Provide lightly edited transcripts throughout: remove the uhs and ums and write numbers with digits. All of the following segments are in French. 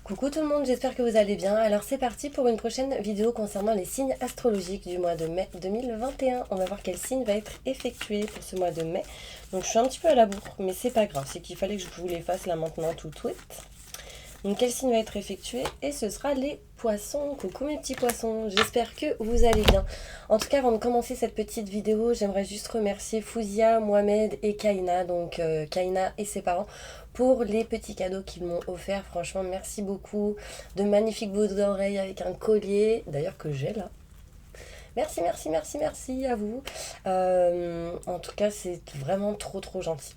Coucou tout le monde, j'espère que vous allez bien. Alors c'est parti pour une prochaine vidéo concernant les signes astrologiques du mois de mai 2021. On va voir quel signe va être effectué pour ce mois de mai. Donc je suis un petit peu à la bourre, mais c'est pas grave, c'est qu'il fallait que je vous les fasse là maintenant tout de suite. Donc quel signe va être effectué? Et ce sera les poissons. Coucou mes petits poissons, j'espère que vous allez bien. En tout cas, avant de commencer cette petite vidéo, j'aimerais juste remercier Fouzia, Mohamed et Kaina, donc Kaina et ses parents, pour les petits cadeaux qu'ils m'ont offerts. Franchement, merci beaucoup. De magnifiques boucles d'oreilles avec un collier, d'ailleurs que j'ai là. Merci, merci, merci, merci à vous. En tout cas, c'est vraiment trop gentil.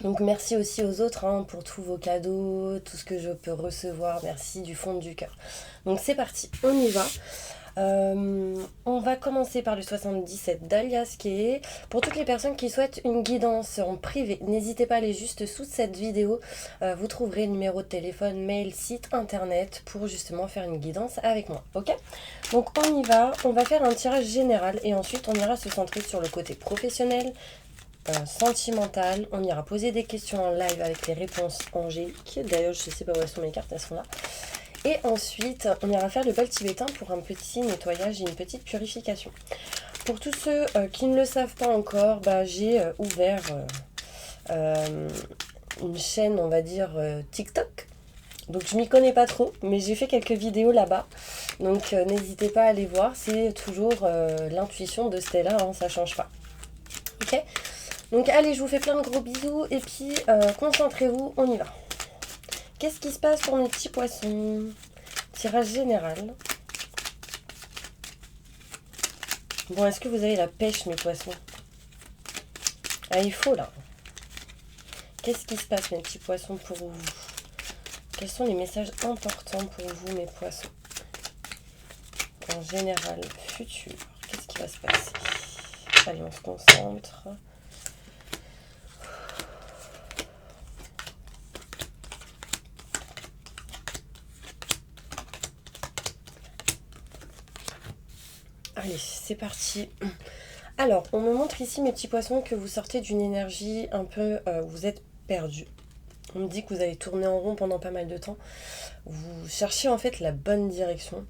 Donc merci aussi aux autres pour tous vos cadeaux, tout ce que je peux recevoir. Merci du fond du cœur. Donc c'est parti, on y va. On va commencer par le 77 d'Alias Kee. Pour toutes les personnes qui souhaitent une guidance en privé, n'hésitez pas à aller juste sous cette vidéo. Vous trouverez le numéro de téléphone, mail, site internet pour justement faire une guidance avec moi. Ok? Donc on y va, on va faire un tirage général et ensuite on ira se centrer sur le côté professionnel, sentimental. On ira poser des questions en live avec les réponses angéliques. D'ailleurs, je ne sais pas où elles sont mes cartes, elles sont là. Et ensuite, on ira faire le bal tibétain pour un petit nettoyage et une petite purification. Pour tous ceux qui ne le savent pas encore, j'ai ouvert une chaîne, on va dire, TikTok. Donc je m'y connais pas trop, mais j'ai fait quelques vidéos là-bas. Donc n'hésitez pas à aller voir, c'est toujours l'intuition de Stella, ça change pas. Ok ? Donc allez, je vous fais plein de gros bisous et puis concentrez-vous, on y va. Qu'est-ce qui se passe pour mes petits poissons? Tirage général. Bon, est-ce que vous avez la pêche, mes poissons? Ah, il faut là. Qu'est-ce qui se passe, mes petits poissons, pour vous? Quels sont les messages importants pour vous, mes poissons? En général, futur. Qu'est-ce qui va se passer? Allez, on se concentre. Allez, c'est parti. Alors, on me montre ici, mes petits poissons, que vous sortez d'une énergie un peu... vous êtes perdu. On me dit que vous avez tourné en rond pendant pas mal de temps. Vous cherchez en fait la bonne direction,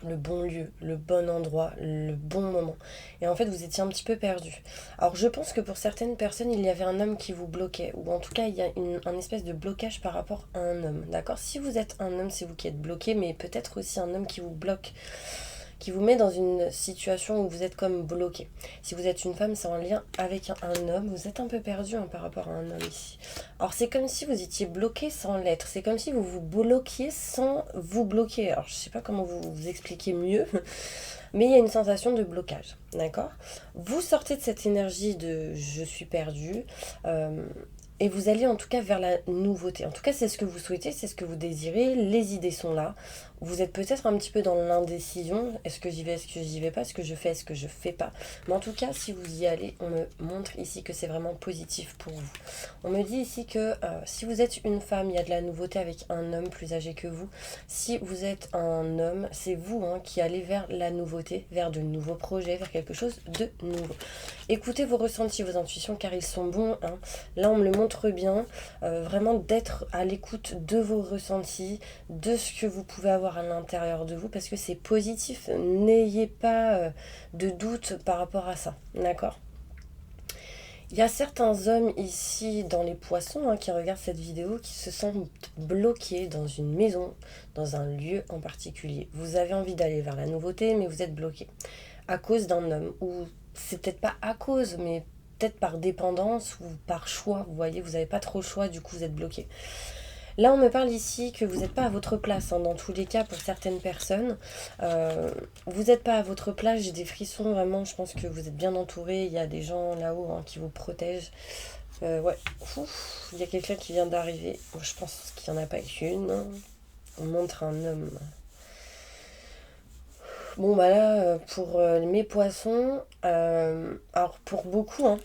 le bon lieu, le bon endroit, le bon moment. Et en fait, vous étiez un petit peu perdu. Alors, je pense que pour certaines personnes, il y avait un homme qui vous bloquait. Ou en tout cas, il y a un espèce de blocage par rapport à un homme. D'accord? Si vous êtes un homme, c'est vous qui êtes bloqué, mais peut-être aussi un homme qui vous bloque, qui vous met dans une situation où vous êtes comme bloqué. Si vous êtes une femme, c'est en lien avec un homme. Vous êtes un peu perdu par rapport à un homme ici. Alors c'est comme si vous étiez bloqué sans l'être. C'est comme si vous vous bloquiez sans vous bloquer. Alors je sais pas comment vous expliquer mieux, mais il y a une sensation de blocage. D'accord? Vous sortez de cette énergie de je suis perdu. Et vous allez en tout cas vers la nouveauté. En tout cas, c'est ce que vous souhaitez, c'est ce que vous désirez. Les idées sont là. Vous êtes peut-être un petit peu dans l'indécision. Est-ce que j'y vais, est-ce que j'y vais pas? Est-ce que je fais, est-ce que je fais pas? Mais en tout cas, si vous y allez, on me montre ici que c'est vraiment positif pour vous. On me dit ici que si vous êtes une femme, il y a de la nouveauté avec un homme plus âgé que vous. Si vous êtes un homme, c'est vous qui allez vers la nouveauté, vers de nouveaux projets, vers quelque chose de nouveau. Écoutez vos ressentis, vos intuitions, car ils sont bons. Là, on me le montre bien. Vraiment d'être à l'écoute de vos ressentis, de ce que vous pouvez avoir à l'intérieur de vous, parce que c'est positif. N'ayez pas de doute par rapport à ça. D'accord ? Il y a certains hommes ici dans les poissons qui regardent cette vidéo qui se sentent bloqués dans une maison, dans un lieu en particulier. Vous avez envie d'aller vers la nouveauté, mais vous êtes bloqué à cause d'un homme, ou c'est peut-être pas à cause, mais peut-être par dépendance ou par choix. Vous voyez, vous n'avez pas trop le choix, du coup vous êtes bloqué. Là, on me parle ici que vous n'êtes pas à votre place, dans tous les cas, pour certaines personnes. Vous n'êtes pas à votre place, j'ai des frissons, vraiment, je pense que vous êtes bien entouré. Il y a des gens là-haut qui vous protègent. Ouais, ouf, il y a quelqu'un qui vient d'arriver. Je pense qu'il n'y en a pas qu'une. On montre un homme. Bon, là, pour mes poissons, alors pour beaucoup,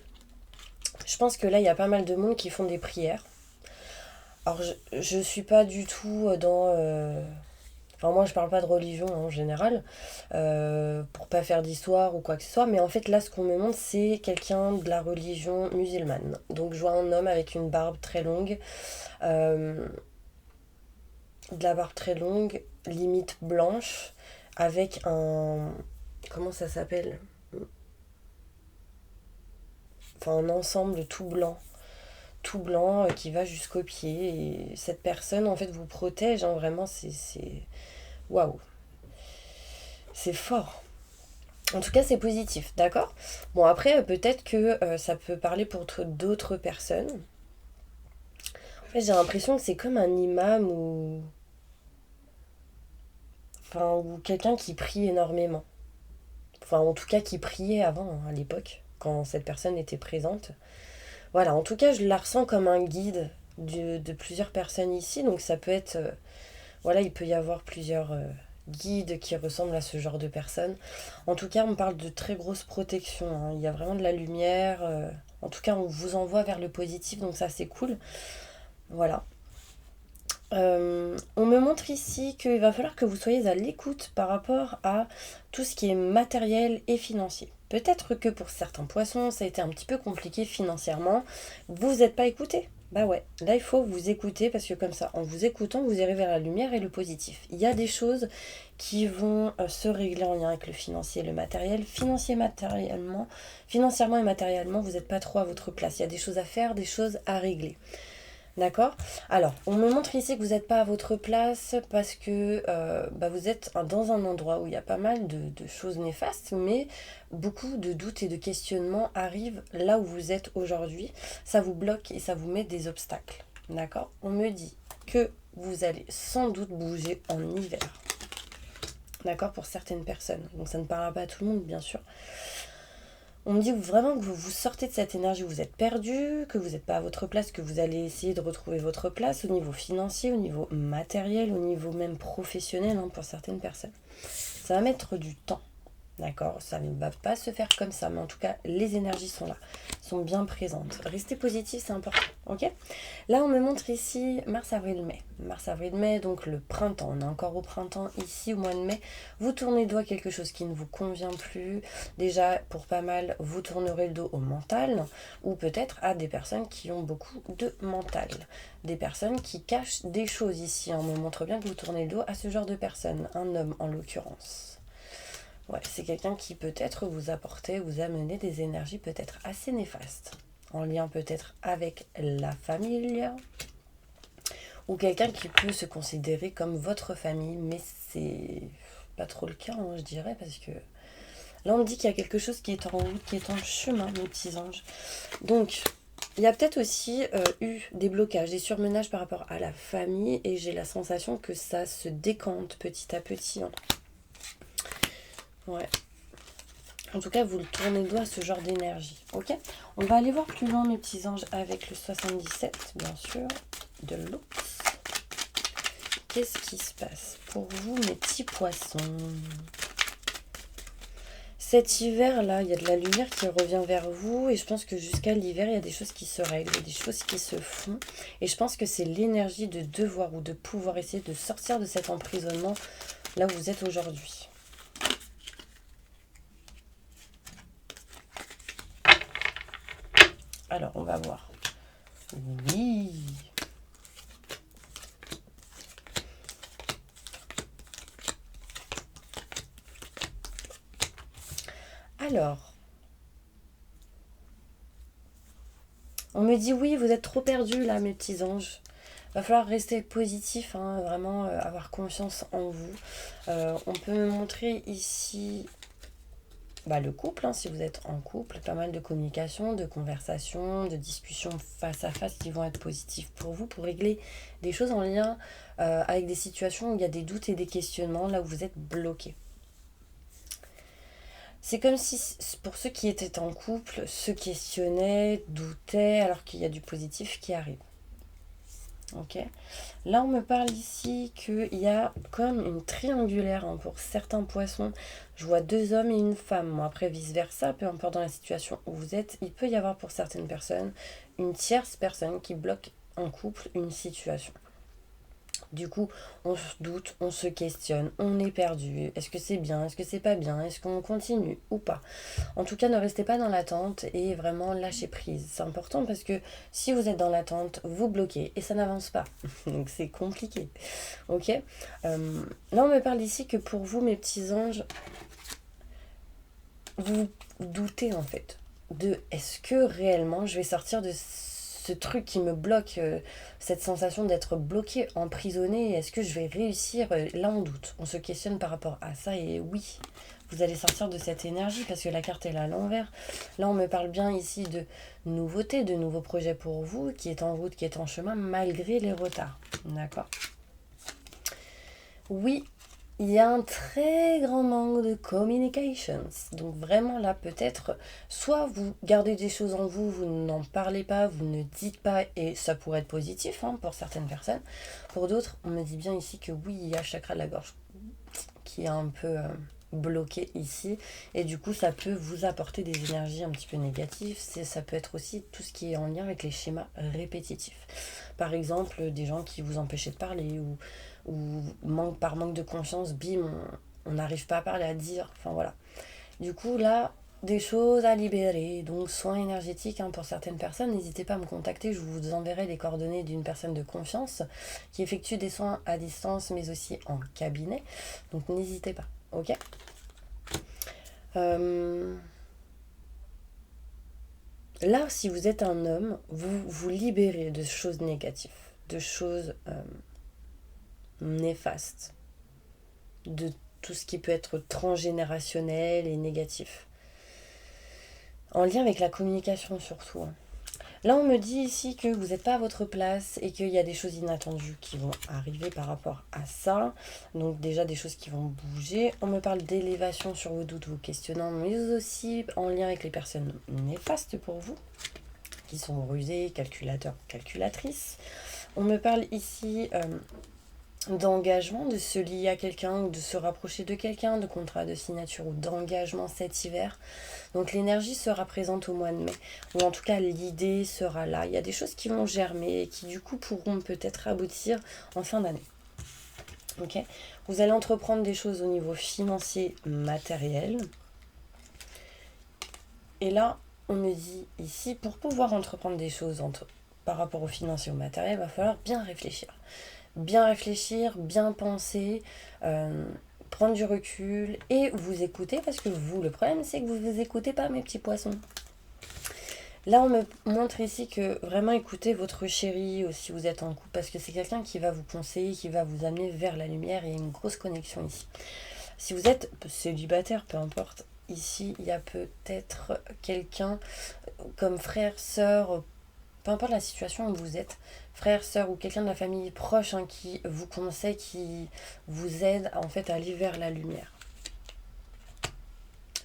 je pense que là, il y a pas mal de monde qui font des prières. Alors, je suis pas du tout dans... Enfin, moi, je parle pas de religion en général, pour pas faire d'histoire ou quoi que ce soit. Mais en fait, là, ce qu'on me montre, c'est quelqu'un de la religion musulmane. Donc, je vois un homme avec une barbe très longue. de la barbe très longue, limite blanche, avec un... Comment ça s'appelle? Enfin, un ensemble tout blanc qui va jusqu'aux pieds. Et cette personne, en fait, vous protège, hein, vraiment, waouh, c'est fort. En tout cas, c'est positif, d'accord? Bon, après, peut-être que ça peut parler pour d'autres personnes. En fait, j'ai l'impression que c'est comme un imam ou quelqu'un qui prie énormément. Enfin, en tout cas, qui priait avant, hein, à l'époque, quand cette personne était présente. Voilà, en tout cas, je la ressens comme un guide de plusieurs personnes ici. Donc, ça peut être... voilà, il peut y avoir plusieurs guides qui ressemblent à ce genre de personnes. En tout cas, on parle de très grosse protection, hein. Il y a vraiment de la lumière. En tout cas, on vous envoie vers le positif, donc ça, c'est cool. Voilà. On me montre ici qu'il va falloir que vous soyez à l'écoute par rapport à tout ce qui est matériel et financier. Peut-être que pour certains poissons, ça a été un petit peu compliqué financièrement. Vous n'êtes pas écouté. Bah ouais, là il faut vous écouter parce que comme ça, en vous écoutant, vous irez vers la lumière et le positif. Il y a des choses qui vont se régler en lien avec le financier et le matériel. Financièrement et matériellement, vous n'êtes pas trop à votre place. Il y a des choses à faire, des choses à régler. D'accord? Alors, on me montre ici que vous n'êtes pas à votre place parce que vous êtes dans un endroit où il y a pas mal de choses néfastes, mais beaucoup de doutes et de questionnements arrivent là où vous êtes aujourd'hui. Ça vous bloque et ça vous met des obstacles. D'accord? On me dit que vous allez sans doute bouger en hiver. D'accord? Pour certaines personnes. Donc ça ne parlera pas à tout le monde, bien sûr. On me dit vraiment que vous sortez de cette énergie où vous êtes perdu, que vous n'êtes pas à votre place, que vous allez essayer de retrouver votre place au niveau financier, au niveau matériel, au niveau même professionnel, hein, pour certaines personnes. Ça va mettre du temps, d'accord? Ça ne va pas se faire comme ça, mais en tout cas, les énergies sont là, sont bien présentes. Restez positif, c'est important, ok? Là, on me montre ici mars, avril, mai. Mars, avril, mai, donc le printemps. On est encore au printemps ici, au mois de mai. Vous tournez le dos à quelque chose qui ne vous convient plus. Déjà, pour pas mal, vous tournerez le dos au mental ou peut-être à des personnes qui ont beaucoup de mental. Des personnes qui cachent des choses ici. On me montre bien que vous tournez le dos à ce genre de personnes. Un homme, en l'occurrence. Ouais, c'est quelqu'un qui peut-être vous apportait, vous amenait des énergies peut-être assez néfastes. En lien peut-être avec la famille, ou quelqu'un qui peut se considérer comme votre famille, mais c'est pas trop le cas, hein, je dirais, parce que là on me dit qu'il y a quelque chose qui est en route, qui est en chemin, mes petits anges. Donc, il y a peut-être aussi eu des blocages, des surmenages par rapport à la famille, et j'ai la sensation que ça se décante petit à petit, hein. Ouais. En tout cas, vous le tournez le doigt à ce genre d'énergie, ok? On va aller voir plus loin, mes petits anges, avec le 77, bien sûr, de l'eau. Qu'est-ce qui se passe pour vous, mes petits poissons? Cet hiver-là, il y a de la lumière qui revient vers vous et je pense que jusqu'à l'hiver, il y a des choses qui se règlent, il y a des choses qui se font. Et je pense que c'est l'énergie de devoir ou de pouvoir essayer de sortir de cet emprisonnement là où vous êtes aujourd'hui. Alors, on va voir. Oui. Alors, on me dit oui, vous êtes trop perdus là, mes petits anges. Va falloir rester positif, hein, vraiment avoir confiance en vous. On peut me montrer ici le couple, hein, si vous êtes en couple, pas mal de communication, de conversation, de discussions face à face qui vont être positives pour vous, pour régler des choses en lien avec des situations où il y a des doutes et des questionnements, là où vous êtes bloqué. C'est comme si, pour ceux qui étaient en couple, se questionnaient, doutaient, alors qu'il y a du positif qui arrive. Ok. Là, on me parle ici qu'il y a comme une triangulaire, hein, pour certains poissons. Je vois 2 hommes et une femme. Bon, après, vice-versa, peu importe dans la situation où vous êtes, il peut y avoir pour certaines personnes une tierce personne qui bloque en couple une situation. Du coup, on se doute, on se questionne, on est perdu. Est-ce que c'est bien? Est-ce que c'est pas bien? Est-ce qu'on continue ou pas? En tout cas, ne restez pas dans l'attente et vraiment lâchez prise. C'est important parce que si vous êtes dans l'attente, vous bloquez et ça n'avance pas. Donc c'est compliqué. Ok. Là, on me parle ici que pour vous, mes petits anges, vous doutez en fait de est-ce que réellement je vais sortir de ce truc qui me bloque, cette sensation d'être bloqué, emprisonné, est-ce que je vais réussir? Là on doute, on se questionne par rapport à ça et oui, vous allez sortir de cette énergie parce que la carte est là à l'envers. Là on me parle bien ici de nouveautés, de nouveaux projets pour vous, qui est en route, qui est en chemin malgré les retards. D'accord? Oui, il y a un très grand manque de communications. Donc vraiment là peut-être, soit vous gardez des choses en vous, vous n'en parlez pas, vous ne dites pas, et ça pourrait être positif pour certaines personnes. Pour d'autres, on me dit bien ici que oui, il y a le chakra de la gorge qui est un peu bloqué ici. Et du coup, ça peut vous apporter des énergies un petit peu négatives. Ça peut être aussi tout ce qui est en lien avec les schémas répétitifs. Par exemple, des gens qui vous empêchaient de parler ou par manque de confiance, bim, on n'arrive pas à parler, à dire. Enfin voilà. Du coup, là, des choses à libérer. Donc, soins énergétiques pour certaines personnes. N'hésitez pas à me contacter. Je vous enverrai les coordonnées d'une personne de confiance qui effectue des soins à distance, mais aussi en cabinet. Donc, n'hésitez pas. Ok. Là, si vous êtes un homme, vous vous libérez de choses négatives, de choses néfastes, de tout ce qui peut être transgénérationnel et négatif. En lien avec la communication surtout. Là, on me dit ici que vous n'êtes pas à votre place et qu'il y a des choses inattendues qui vont arriver par rapport à ça. Donc déjà des choses qui vont bouger. On me parle d'élévation sur vos doutes, vos questionnants, mais aussi en lien avec les personnes néfastes pour vous, qui sont rusées, calculateurs, calculatrices. On me parle ici d'engagement, de se lier à quelqu'un ou de se rapprocher de quelqu'un, de contrat de signature ou d'engagement cet hiver. Donc l'énergie sera présente au mois de mai, ou en tout cas l'idée sera là. Il y a des choses qui vont germer et qui du coup pourront peut-être aboutir en fin d'année. Ok. Vous allez entreprendre des choses au niveau financier, matériel. Et là, on me dit ici, pour pouvoir entreprendre des choses par rapport au financier ou au matériel, il va falloir bien réfléchir. Bien réfléchir, bien penser, prendre du recul et vous écouter parce que vous, le problème c'est que vous ne vous écoutez pas, mes petits poissons. Là, on me montre ici que vraiment écoutez votre chéri si vous êtes en couple parce que c'est quelqu'un qui va vous conseiller, qui va vous amener vers la lumière. Il y a une grosse connexion ici. Si vous êtes célibataire, peu importe, ici il y a peut-être quelqu'un comme frère, sœur, peu importe la situation où vous êtes, frère, sœur ou quelqu'un de la famille proche qui vous conseille, qui vous aide en fait à aller vers la lumière.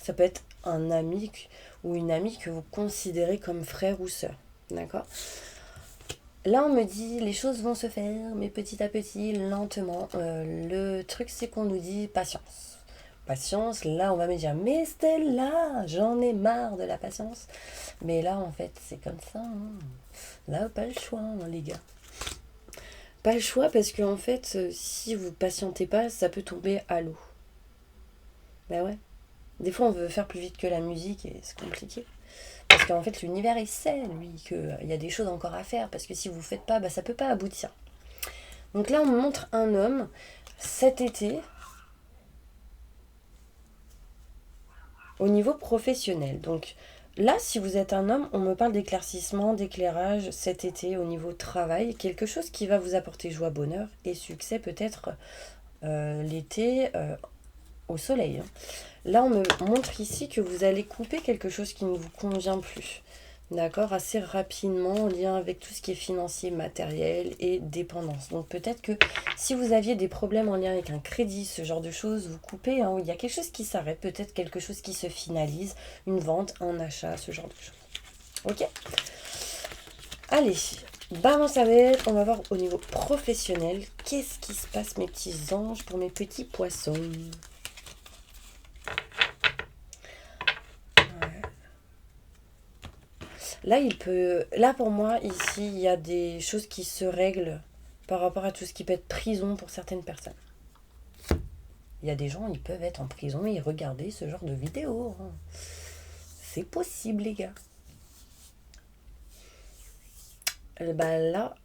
Ça peut être un ami ou une amie que vous considérez comme frère ou sœur. D'accord? Là, on me dit les choses vont se faire, mais petit à petit, lentement. Le truc, c'est qu'on nous dit patience. Patience, là, on va me dire mais Stella, j'en ai marre de la patience. Mais là, en fait, c'est comme ça. Là, pas le choix, les gars. Pas le choix parce que, en fait, si vous patientez pas, ça peut tomber à l'eau. Ben ouais. Des fois, on veut faire plus vite que la musique et c'est compliqué. Parce qu'en fait, l'univers, il sait, lui, qu'il y a des choses encore à faire. Parce que si vous ne faites pas, ça ne peut pas aboutir. Donc là, on me montre un homme, cet été, au niveau professionnel. Donc là, si vous êtes un homme, on me parle d'éclaircissement, d'éclairage cet été au niveau travail. Quelque chose qui va vous apporter joie, bonheur et succès peut-être l'été au soleil. Là, on me montre ici que vous allez couper quelque chose qui ne vous convient plus. D'accord, assez rapidement en lien avec tout ce qui est financier, matériel et dépendance. Donc peut-être que si vous aviez des problèmes en lien avec un crédit, ce genre de choses, vous coupez. Il y a quelque chose qui s'arrête, peut-être quelque chose qui se finalise, une vente, un achat, ce genre de choses. Ok. Allez, vamos a ver, on va voir au niveau professionnel, qu'est-ce qui se passe mes petits anges pour mes petits poissons. Là, pour moi, ici, il y a des choses qui se règlent par rapport à tout ce qui peut être prison pour certaines personnes. Il y a des gens, ils peuvent être en prison et regarder ce genre de vidéos. C'est possible, les gars. Là,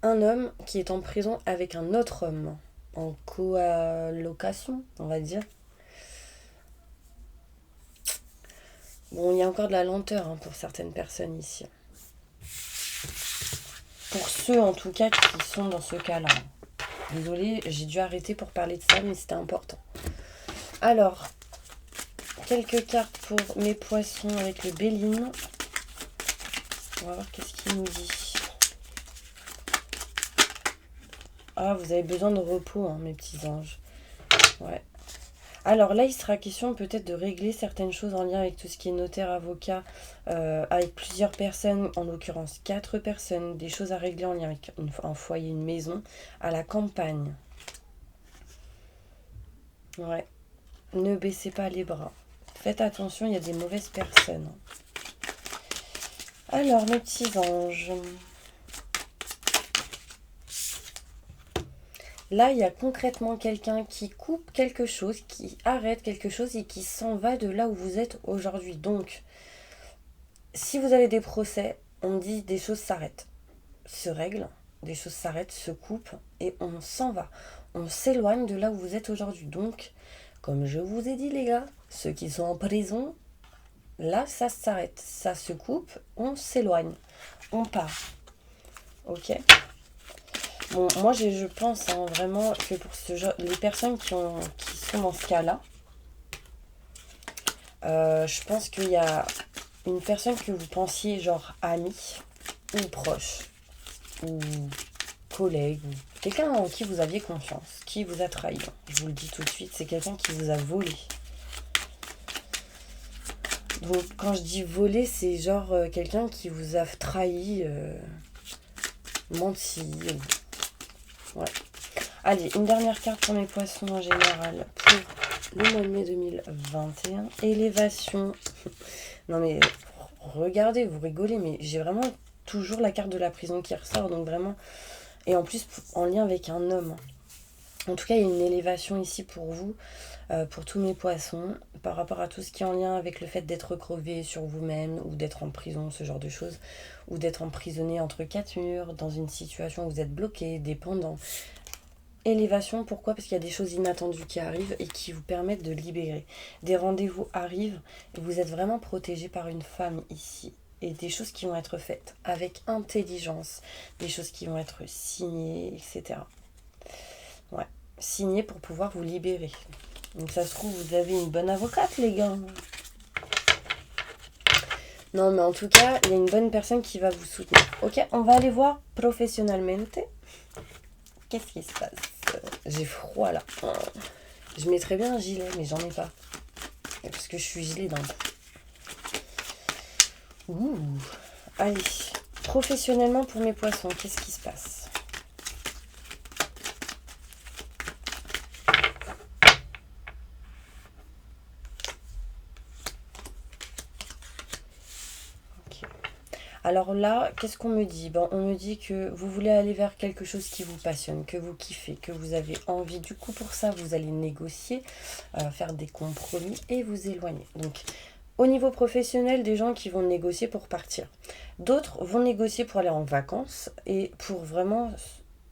un homme qui est en prison avec un autre homme, en colocation, on va dire. Bon, il y a encore de la lenteur pour certaines personnes ici. Pour ceux, en tout cas, qui sont dans ce cas-là. Désolée, j'ai dû arrêter pour parler de ça, mais c'était important. Alors, quelques cartes pour mes poissons avec le Béline. On va voir qu'est-ce qu'il nous dit. Ah, vous avez besoin de repos, mes petits anges. Ouais. Alors là, il sera question peut-être de régler certaines choses en lien avec tout ce qui est notaire, avocat, avec plusieurs personnes, en l'occurrence 4 personnes, des choses à régler en lien avec un foyer, une maison, à la campagne. Ouais. Ne baissez pas les bras. Faites attention, il y a des mauvaises personnes. Alors, mes petits anges. Là, il y a concrètement quelqu'un qui coupe quelque chose, qui arrête quelque chose et qui s'en va de là où vous êtes aujourd'hui. Donc, si vous avez des procès, on dit des choses s'arrêtent, se règlent, des choses s'arrêtent, se coupent et on s'en va. On s'éloigne de là où vous êtes aujourd'hui. Donc, comme je vous ai dit les gars, ceux qui sont en prison, là, ça s'arrête, ça se coupe, on s'éloigne, on part. Ok ? Bon, moi, je pense vraiment que pour ce genre, les personnes qui sont dans ce cas-là, je pense qu'il y a une personne que vous pensiez genre amie ou proche ou collègue ou quelqu'un en qui vous aviez confiance, qui vous a trahi. Je vous le dis tout de suite, c'est quelqu'un qui vous a volé. Donc quand je dis volé, c'est genre quelqu'un qui vous a trahi, menti. Ouais. Allez, une dernière carte pour mes poissons en général pour le mois de mai 2021. Élévation. Non mais regardez, vous rigolez, mais j'ai vraiment toujours la carte de la prison qui ressort. Donc vraiment, et en plus en lien avec un homme. En tout cas, il y a une élévation ici pour vous, pour tous mes poissons, par rapport à tout ce qui est en lien avec le fait d'être crevé sur vous-même, ou d'être en prison, ce genre de choses, ou d'être emprisonné entre 4 murs, dans une situation où vous êtes bloqué, dépendant. Élévation, pourquoi ? Parce qu'il y a des choses inattendues qui arrivent et qui vous permettent de libérer. Des rendez-vous arrivent et vous êtes vraiment protégé par une femme ici. Et des choses qui vont être faites avec intelligence, des choses qui vont être signées, etc. Ouais, signées pour pouvoir vous libérer. Donc ça se trouve, vous avez une bonne avocate, les gars. Non, mais en tout cas, il y a une bonne personne qui va vous soutenir. Ok, on va aller voir professionnellement. Qu'est-ce qui se passe ? J'ai froid là. Je mettrais bien un gilet, mais j'en ai pas. Parce que je suis gelée d'un coup. Ouh. Allez, professionnellement pour mes poissons, qu'est-ce qui se passe ? Alors là, qu'est-ce qu'on me dit ? On me dit que vous voulez aller vers quelque chose qui vous passionne, que vous kiffez, que vous avez envie. Du coup, pour ça, vous allez négocier, faire des compromis et vous éloigner. Donc, au niveau professionnel, des gens qui vont négocier pour partir. D'autres vont négocier pour aller en vacances et pour vraiment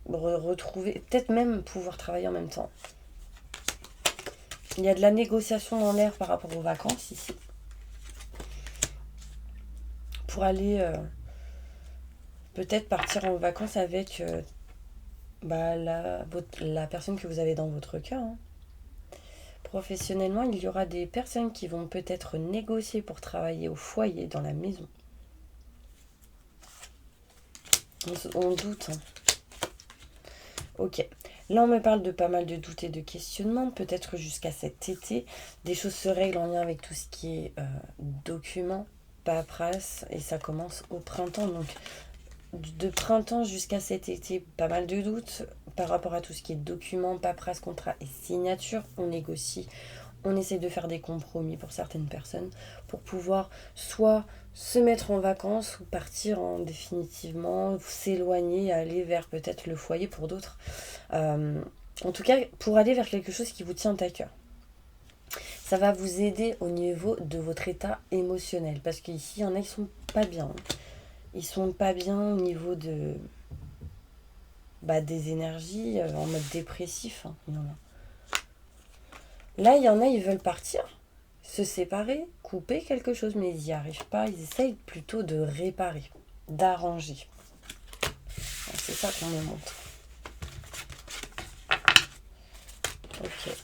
retrouver, peut-être même pouvoir travailler en même temps. Il y a de la négociation dans l'air par rapport aux vacances ici. Pour aller peut-être partir en vacances avec la personne que vous avez dans votre cœur. Professionnellement, il y aura des personnes qui vont peut-être négocier pour travailler au foyer, dans la maison. On doute. Ok. Là, on me parle de pas mal de doutes et de questionnements, peut-être jusqu'à cet été. Des choses se règlent en lien avec tout ce qui est documents, paperasse, et ça commence au printemps. Donc, de printemps jusqu'à cet été, pas mal de doutes par rapport à tout ce qui est documents, paperasse, contrat et signature. On négocie, on essaie de faire des compromis pour certaines personnes pour pouvoir soit se mettre en vacances ou partir définitivement, s'éloigner, aller vers peut-être le foyer pour d'autres. En tout cas, pour aller vers quelque chose qui vous tient à cœur. Ça va vous aider au niveau de votre état émotionnel. Parce qu'ici, il y en a qui sont pas bien. Ils sont pas bien au niveau des énergies, en mode dépressif. Il y en a. Là, il y en a, ils veulent partir, se séparer, couper quelque chose, mais ils n'y arrivent pas. Ils essayent plutôt de réparer, d'arranger. C'est ça qu'on me montre. Ok.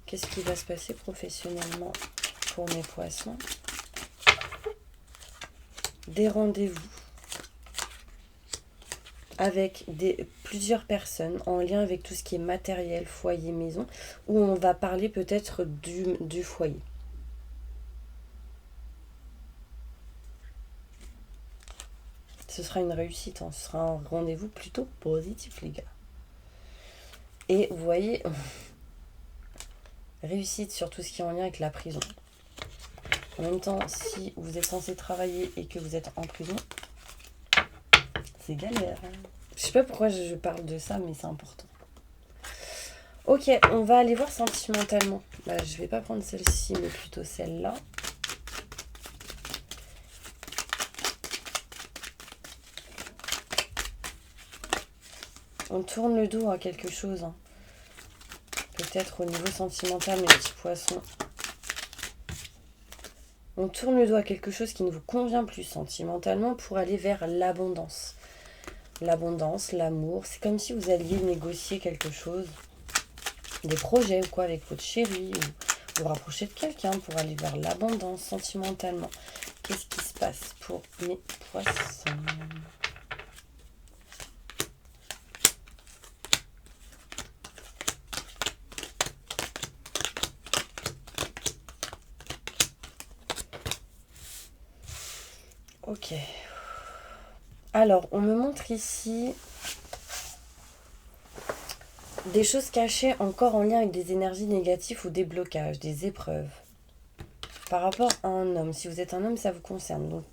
Qu'est-ce qui va se passer professionnellement pour mes poissons? Des rendez-vous avec plusieurs personnes en lien avec tout ce qui est matériel, foyer, maison, où on va parler peut-être du foyer. Ce sera une réussite, ce sera un rendez-vous plutôt positif, les gars. Et vous voyez, réussite sur tout ce qui est en lien avec la prison. En même temps, si vous êtes censé travailler et que vous êtes en prison, c'est galère. Je sais pas pourquoi je parle de ça, mais c'est important. Ok, on va aller voir sentimentalement. Je vais pas prendre celle-ci, mais plutôt celle-là. On tourne le dos à quelque chose. Peut-être au niveau sentimental, mes petits poissons. On tourne le dos à quelque chose qui ne vous convient plus sentimentalement pour aller vers l'abondance. L'abondance, l'amour, c'est comme si vous alliez négocier quelque chose, des projets ou quoi avec votre chéri, ou vous rapprocher de quelqu'un pour aller vers l'abondance sentimentalement. Qu'est-ce qui se passe pour mes poissons? Ok. Alors, on me montre ici des choses cachées encore en lien avec des énergies négatives ou des blocages, des épreuves. Par rapport à un homme, si vous êtes un homme, ça vous concerne. Donc,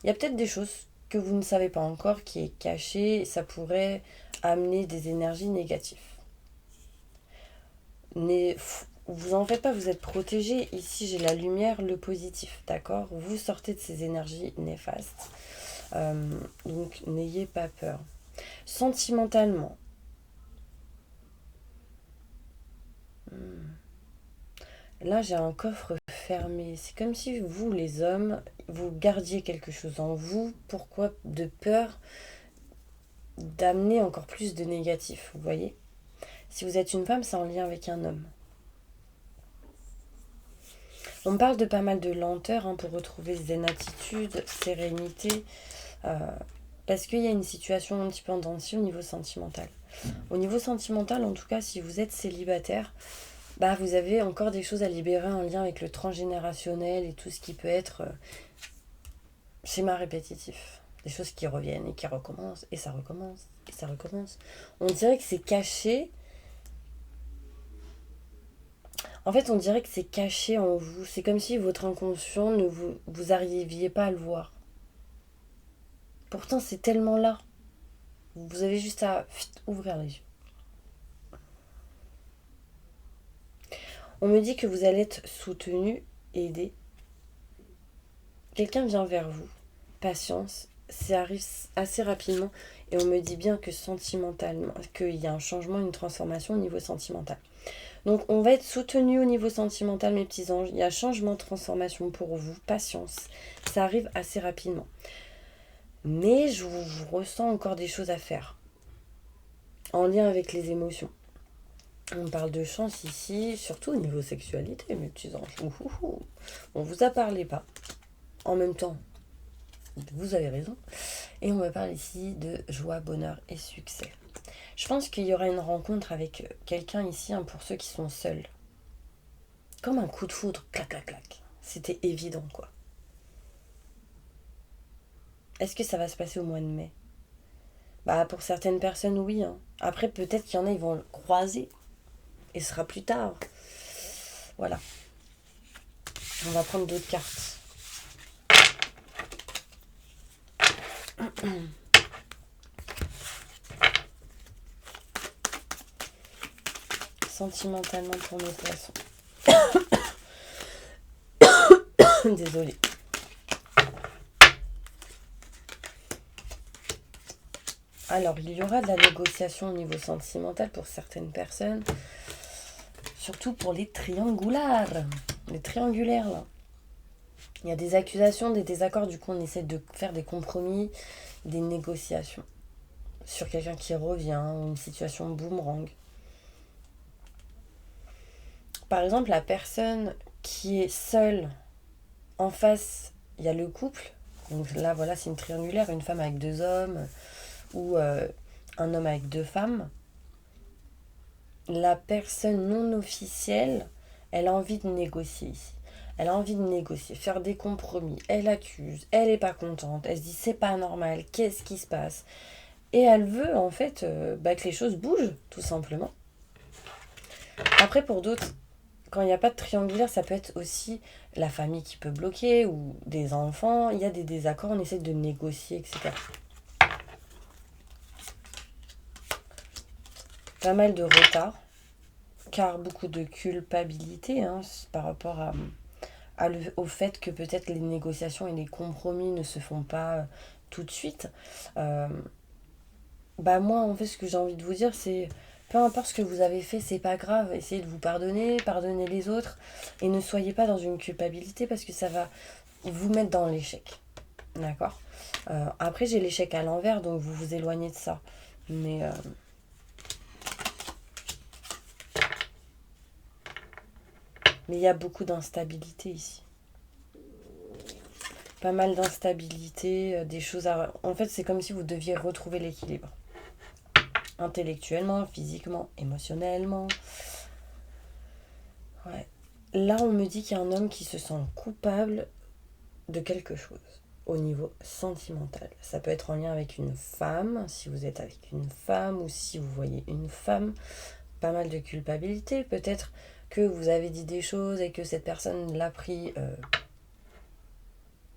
il y a peut-être des choses que vous ne savez pas encore qui est cachées, et ça pourrait amener des énergies négatives. Mais vous en faites pas, vous êtes protégé. Ici, j'ai la lumière, le positif, d'accord? Vous sortez de ces énergies néfastes. Donc, n'ayez pas peur. Sentimentalement, là, j'ai un coffre fermé. C'est comme si vous, les hommes, vous gardiez quelque chose en vous. Pourquoi? De peur d'amener encore plus de négatif, vous voyez? Si vous êtes une femme, c'est en lien avec un homme. On parle de pas mal de lenteur pour retrouver zen attitude, sérénité, parce qu'il y a une situation un petit peu en dents de scie au niveau sentimental. Au niveau sentimental, en tout cas, si vous êtes célibataire, vous avez encore des choses à libérer en lien avec le transgénérationnel et tout ce qui peut être schéma répétitif. Des choses qui reviennent et qui recommencent, et ça recommence, et ça recommence. On dirait que c'est caché. En fait, on dirait que c'est caché en vous. C'est comme si votre inconscient ne vous arriviez pas à le voir. Pourtant, c'est tellement là. Vous avez juste à ouvrir les yeux. On me dit que vous allez être soutenu, aidé. Quelqu'un vient vers vous. Patience, ça arrive assez rapidement. Et on me dit bien que sentimentalement, qu'il y a un changement, une transformation au niveau sentimental. Donc on va être soutenu au niveau sentimental, mes petits anges. Il y a changement, transformation pour vous. Patience, ça arrive assez rapidement. Mais je ressens encore des choses à faire. En lien avec les émotions. On parle de chance ici, surtout au niveau sexualité, mes petits anges. On vous a parlé pas. En même temps, vous avez raison. Et on me parle ici de joie, bonheur et succès. Je pense qu'il y aura une rencontre avec quelqu'un ici, pour ceux qui sont seuls. Comme un coup de foudre, clac, clac, clac. C'était évident, quoi. Est-ce que ça va se passer au mois de mai? Pour certaines personnes, oui. Après, peut-être qu'il y en a, ils vont le croiser. Et ce sera plus tard. Voilà. On va prendre d'autres cartes. Sentimentalement pour mes poissons. Désolée. Alors, il y aura de la négociation au niveau sentimental pour certaines personnes. Surtout pour les triangulaires. Les triangulaires, là. Il y a des accusations, des désaccords. Du coup, on essaie de faire des compromis, des négociations. Sur quelqu'un qui revient, ou une situation boomerang. Par exemple, la personne qui est seule, en face, il y a le couple. Donc là, voilà, c'est une triangulaire, une femme avec 2 hommes, ou un homme avec 2 femmes. La personne non officielle, elle a envie de négocier ici. Elle a envie de négocier, faire des compromis. Elle accuse, elle n'est pas contente, elle se dit c'est pas normal, qu'est-ce qui se passe? Et elle veut en fait que les choses bougent, tout simplement. Après, pour d'autres, quand il n'y a pas de triangulaire, ça peut être aussi la famille qui peut bloquer ou des enfants. Il y a des désaccords, on essaie de négocier, etc. Pas mal de retard, car beaucoup de culpabilité par rapport au fait que peut-être les négociations et les compromis ne se font pas tout de suite. Moi, en fait, ce que j'ai envie de vous dire, c'est peu importe ce que vous avez fait, c'est pas grave. Essayez de vous pardonner les autres, et ne soyez pas dans une culpabilité parce que ça va vous mettre dans l'échec. D'accord? Après, j'ai l'échec à l'envers, donc vous vous éloignez de ça. Mais il y a beaucoup d'instabilité ici. Pas mal d'instabilité, des choses à... En fait, c'est comme si vous deviez retrouver l'équilibre. Intellectuellement, physiquement, émotionnellement. Ouais. Là, on me dit qu'il y a un homme qui se sent coupable de quelque chose au niveau sentimental. Ça peut être en lien avec une femme, si vous êtes avec une femme ou si vous voyez une femme. Pas mal de culpabilité. Peut-être que vous avez dit des choses et que cette personne l'a pris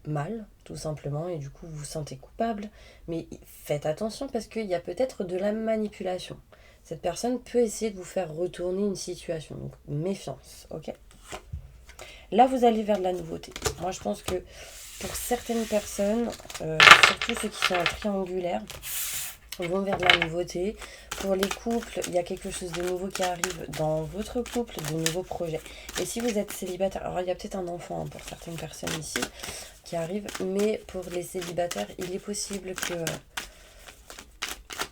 mal, tout simplement, et du coup vous vous sentez coupable. Mais faites attention parce qu'il y a peut-être de la manipulation. Cette personne peut essayer de vous faire retourner une situation. Donc méfiance, ok? Là, vous allez vers de la nouveauté. Moi, je pense que pour certaines personnes, surtout ceux qui sont en triangulaire, vont vers de la nouveauté. Pour les couples, il y a quelque chose de nouveau qui arrive dans votre couple, de nouveaux projets. Et si vous êtes célibataire, alors il y a peut-être un enfant pour certaines personnes ici qui arrive, mais pour les célibataires, il est possible que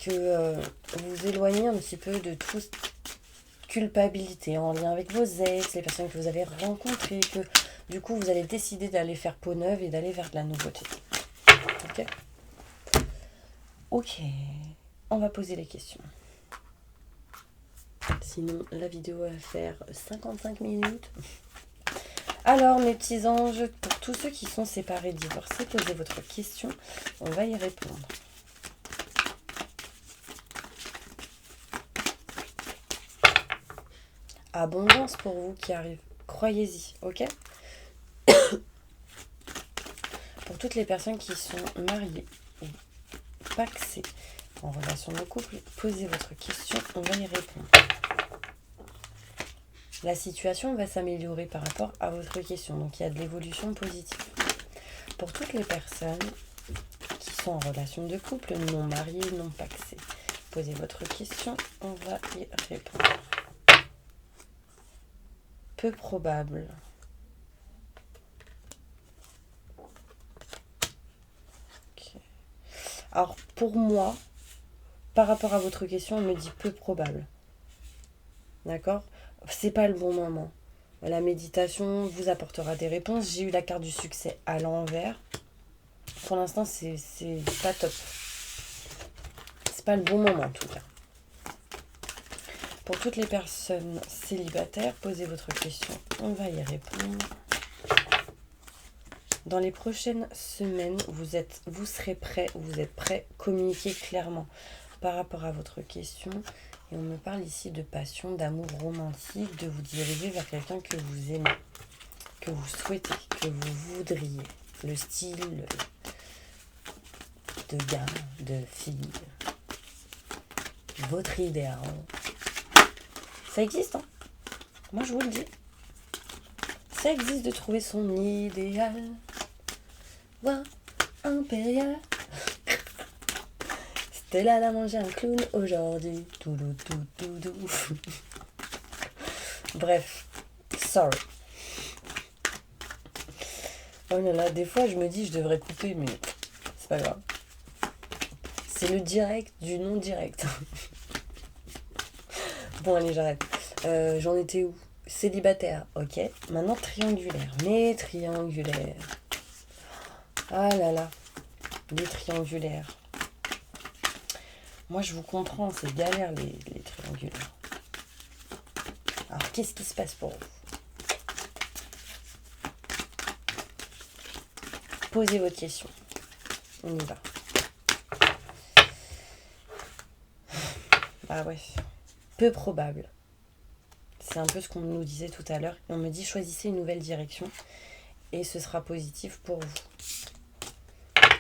vous vous éloignez un petit peu de toute culpabilité en lien avec vos ex, les personnes que vous avez rencontrées, que du coup vous allez décider d'aller faire peau neuve et d'aller vers de la nouveauté. Ok ? Ok, on va poser les questions. Sinon, la vidéo va faire 55 minutes. Alors, mes petits anges, pour tous ceux qui sont séparés, divorcés, posez votre question. On va y répondre. Abondance pour vous qui arrive. Croyez-y, ok ? Pour toutes les personnes qui sont mariées ou paxées en relation de couple, posez votre question, on va y répondre. La situation va s'améliorer par rapport à votre question, donc il y a de l'évolution positive. Pour toutes les personnes qui sont en relation de couple, non mariées, non paxées, posez votre question, on va y répondre. Peu probable. Okay. Alors pour moi, par rapport à votre question, on me dit peu probable. D'accord ? C'est pas le bon moment. La méditation vous apportera des réponses. J'ai eu la carte du succès à l'envers. Pour l'instant, c'est pas top. C'est pas le bon moment en tout cas. Pour toutes les personnes célibataires, posez votre question. On va y répondre. Dans les prochaines semaines, vous serez prêts, vous êtes prêts, communiquez clairement par rapport à votre question Et on me parle ici de passion, d'amour romantique, de vous diriger vers quelqu'un que vous aimez, que vous souhaitez, que vous voudriez. Le style de gars, de fille, votre idéal. Ça existe, hein? Moi, je vous le dis. Ça existe de trouver son idéal. Ouah, impérial. Stella a mangé un clown aujourd'hui. Toudou, toudou, toudou. Bref, sorry. Oh là là, des fois je me dis je devrais couper, mais c'est pas grave. C'est le direct du non direct. Bon allez, j'arrête. J'en étais où? Célibataire, ok. Maintenant triangulaire. Mais triangulaire. Ah là là, les triangulaires. Moi je vous comprends, c'est galère les triangulaires. Alors qu'est-ce qui se passe pour vous? Posez votre question. On y va. Ah ouais. Peu probable. C'est un peu ce qu'on nous disait tout à l'heure. Et on me dit choisissez une nouvelle direction et ce sera positif pour vous.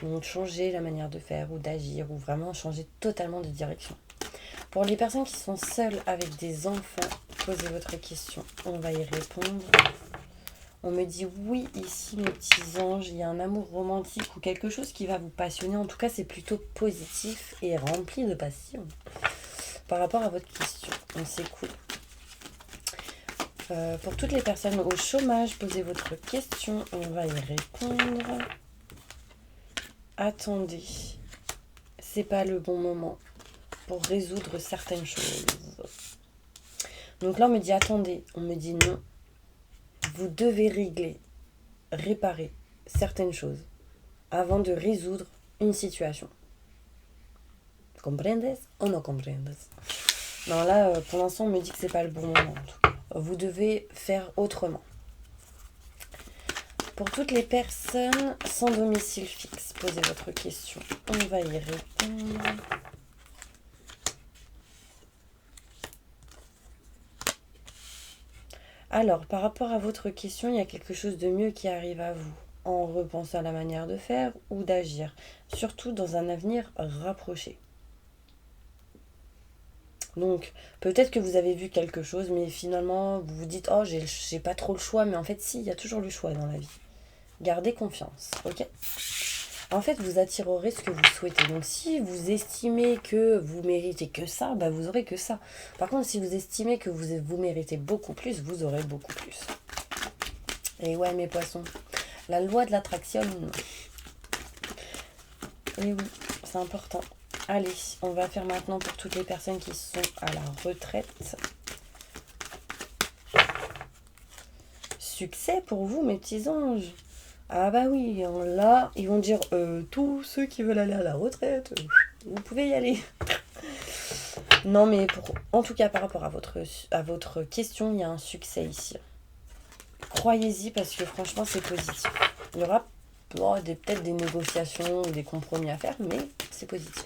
Donc changer la manière de faire ou d'agir ou vraiment changer totalement de direction. Pour les personnes qui sont seules avec des enfants, posez votre question. On va y répondre. On me dit oui ici mes petits anges, il y a un amour romantique ou quelque chose qui va vous passionner. En tout cas c'est plutôt positif et rempli de passion. Par rapport à votre question, donc c'est cool. Pour toutes les personnes au chômage, posez votre question, on va y répondre. Attendez, c'est pas le bon moment pour résoudre certaines choses. Donc là on me dit attendez, on me dit non. Vous devez réparer certaines choses avant de résoudre une situation. Comprendes ou no comprendes? Non, là, pour l'instant, on me dit que c'est pas le bon moment. En tout cas. Vous devez faire autrement. Pour toutes les personnes sans domicile fixe, posez votre question. On va y répondre. Alors, par rapport à votre question, il y a quelque chose de mieux qui arrive à vous en repensant à la manière de faire ou d'agir, surtout dans un avenir rapproché. Donc, peut-être que vous avez vu quelque chose, mais finalement, vous vous dites « Oh, j'ai pas trop le choix », mais en fait, si, il y a toujours le choix dans la vie. Gardez confiance, ok? En fait, vous attirerez ce que vous souhaitez. Donc, si vous estimez que vous méritez que ça, bah, vous aurez que ça. Par contre, si vous estimez que vous méritez beaucoup plus, vous aurez beaucoup plus. Et ouais, mes poissons, la loi de l'attraction, et oui, c'est important. Allez, on va faire maintenant pour toutes les personnes qui sont à la retraite. Succès pour vous, mes petits anges. Ah bah oui, là, ils vont dire tous ceux qui veulent aller à la retraite, vous pouvez y aller. Non, mais en tout cas, par rapport à votre question, il y a un succès ici. Croyez-y parce que franchement, c'est positif. Il y aura peut-être des négociations ou des compromis à faire, mais c'est positif.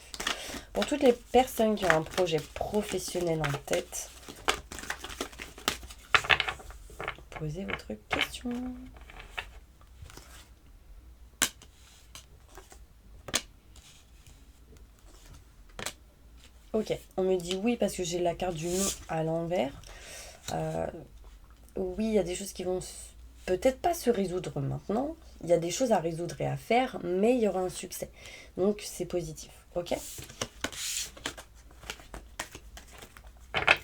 Pour toutes les personnes qui ont un projet professionnel en tête, posez votre question. Ok, on me dit oui parce que j'ai la carte du non à l'envers. Oui, il y a des choses qui vont peut-être pas se résoudre maintenant. Il y a des choses à résoudre et à faire, mais il y aura un succès. Donc c'est positif, ok?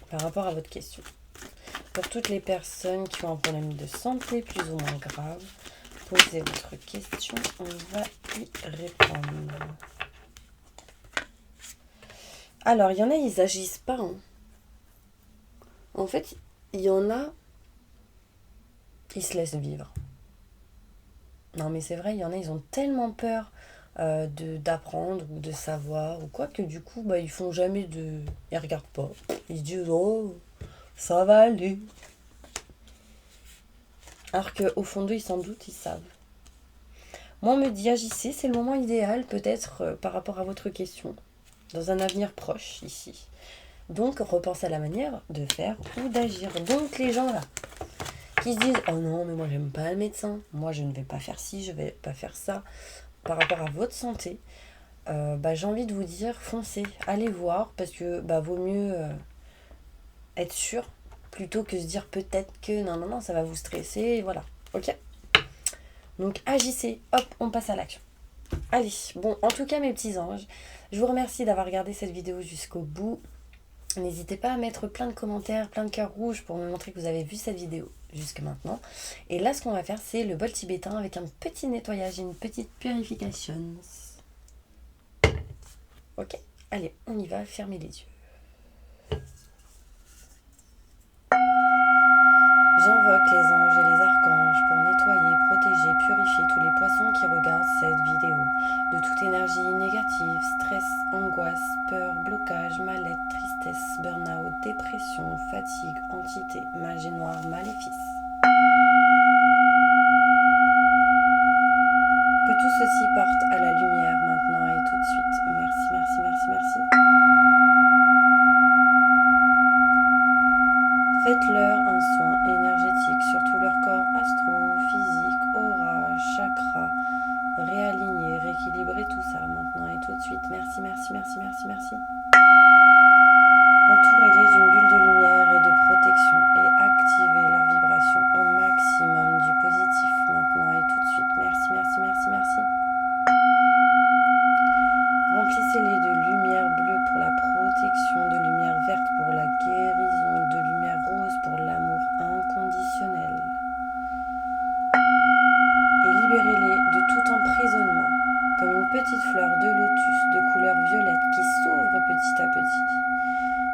Par rapport à votre question. Pour toutes les personnes qui ont un problème de santé plus ou moins grave, posez votre question, on va y répondre. Alors, il y en a, ils agissent pas. Hein. En fait, il y en a, ils se laissent vivre. Non, mais c'est vrai, il y en a, ils ont tellement peur d'apprendre ou de savoir ou quoi que du coup, bah, ils font jamais de... Ils regardent pas. Ils se disent, oh, ça va aller. Alors qu'au fond d'eux, ils s'en doutent, ils savent. Moi, on me dit, agissez, c'est le moment idéal, peut-être, par rapport à votre question. Dans un avenir proche, ici. Donc repense à la manière de faire ou d'agir. Donc les gens là qui se disent oh non mais moi j'aime pas le médecin, moi je ne vais pas faire ci, je vais pas faire ça par rapport à votre santé, j'ai envie de vous dire foncez, allez voir parce que vaut mieux être sûr plutôt que se dire peut-être que non ça va vous stresser et voilà, ok. Donc agissez, hop on passe à l'action. Allez, bon en tout cas mes petits anges, je vous remercie d'avoir regardé cette vidéo jusqu'au bout. N'hésitez pas à mettre plein de commentaires, plein de cœurs rouges pour me montrer que vous avez vu cette vidéo jusque maintenant. Et là, ce qu'on va faire, c'est le bol tibétain avec un petit nettoyage et une petite purification. Ok, allez, on y va, fermez les yeux. J'invoque les anges et les archanges pour nettoyer, protéger, purifier tous les poissons qui regardent cette vidéo de toute énergie négative, stress, angoisse, peur, blocage, mal-être, tristesse, burn-out, dépression, fatigue, entité, magie noire, maléfice. Que tout ceci parte à la lumière maintenant et tout de suite. Merci, merci, merci, merci. Faites-leur un soin énergétique sur tout leur corps astro, physique, aura, chakra. Réaligner, rééquilibrer tout ça maintenant et tout de suite. Merci, merci, merci, merci, merci. Entourez-les d'une bulle de lumière et de protection et activez leur vibration au maximum du positif maintenant et tout de suite. Merci, merci, merci, merci. Remplissez-les de lumière bleue pour la protection, de lumière verte pour la guérison, de lumière rose pour l'amour inconditionnel. Et libérez-les de tout emprisonnement, comme une petite fleur de lotus de couleur violette qui s'ouvre petit à petit.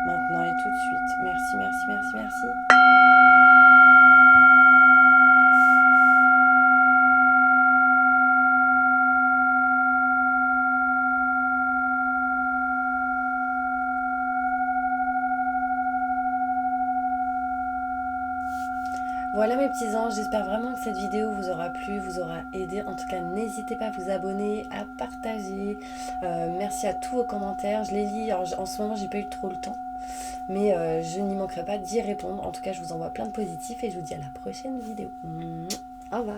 Maintenant et tout de suite. Merci, merci, merci, merci. Voilà mes petits anges, j'espère vraiment que cette vidéo vous aura plu, vous aura aidé. En tout cas, n'hésitez pas à vous abonner, à partager. Merci à tous vos commentaires, je les lis. Alors, en ce moment, j'ai pas eu trop le temps, mais je n'y manquerai pas d'y répondre. En tout cas, je vous envoie plein de positifs et je vous dis à la prochaine vidéo. Au revoir.